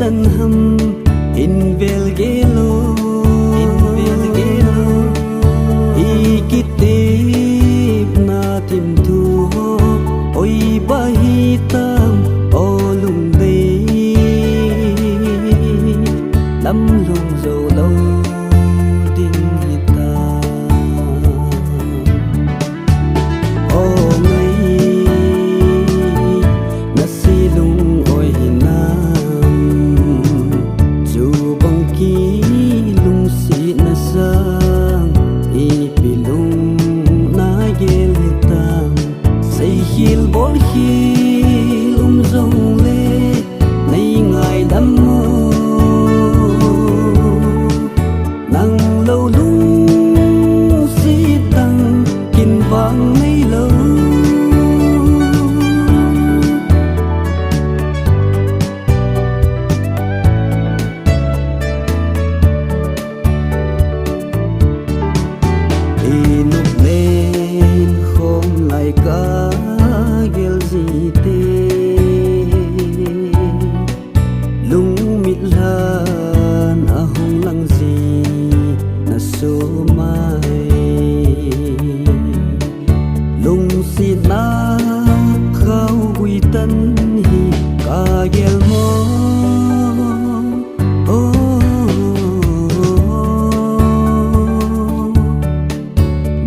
san hum in vel gelo i kitip na tim thu oi bahi tam o lung dei lam lung zo lo ding ta o ngai na si lung oi nam chu bang ki lung si na sang i pilung na gel hitam say hil bol hil zong le nay ngai đam mô nang lâu lung si tăng kin vang nay lâu núp lên khom lại cả gel gì tê lung mít lan à hong lăng gì na số mai lung si na khao quy tân hi cả gel mo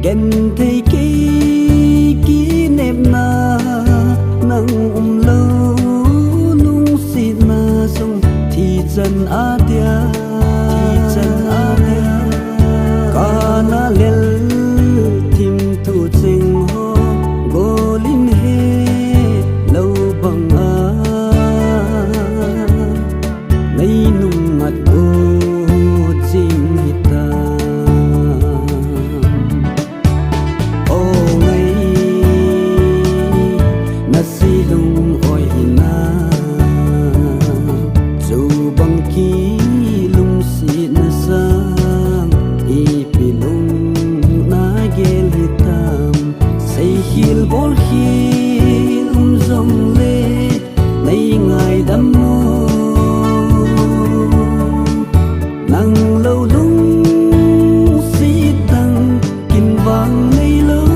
gen thấy kí nếp na nang lâu lung si na sông thì chân á tia cả na lel tim tu chinh ho go lin he lâu bằng á nay nung ngặt ô chinh hita silung oi na chu bang ki lung si na sang i pilung na gel hitam say hil bol hil zong le nay ngai đam mô nang lâu lung si tăng kin vang nay lâu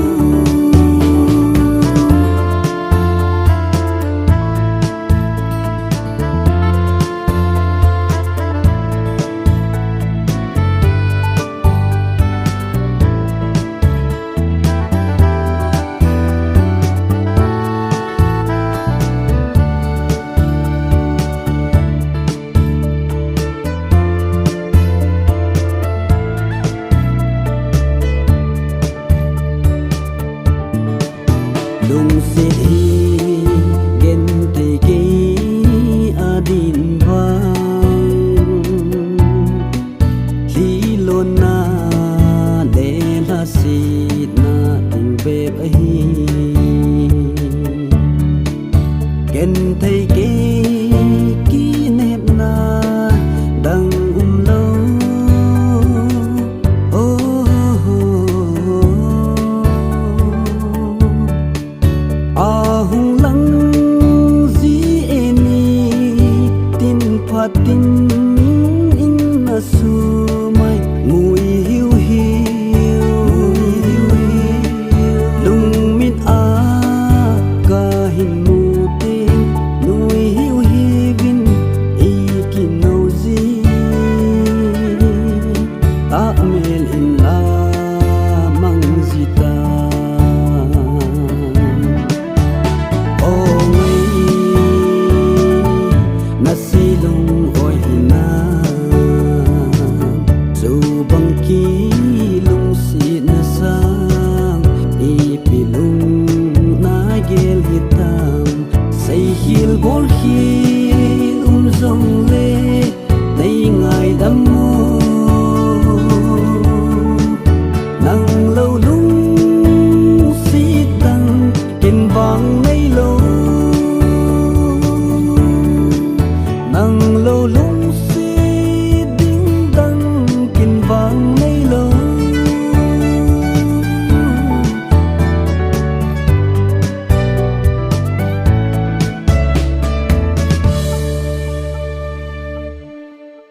lung si gen te ke adin vang li lo na de la si na ting be ai gen te ke ki nep na dang lo hung lăng di eni tin phat tin in na su mai ngui hiu hiu lung mit a ka hin mu tin ngui hiu hi vin i kin no zi ta mel in la mang zita see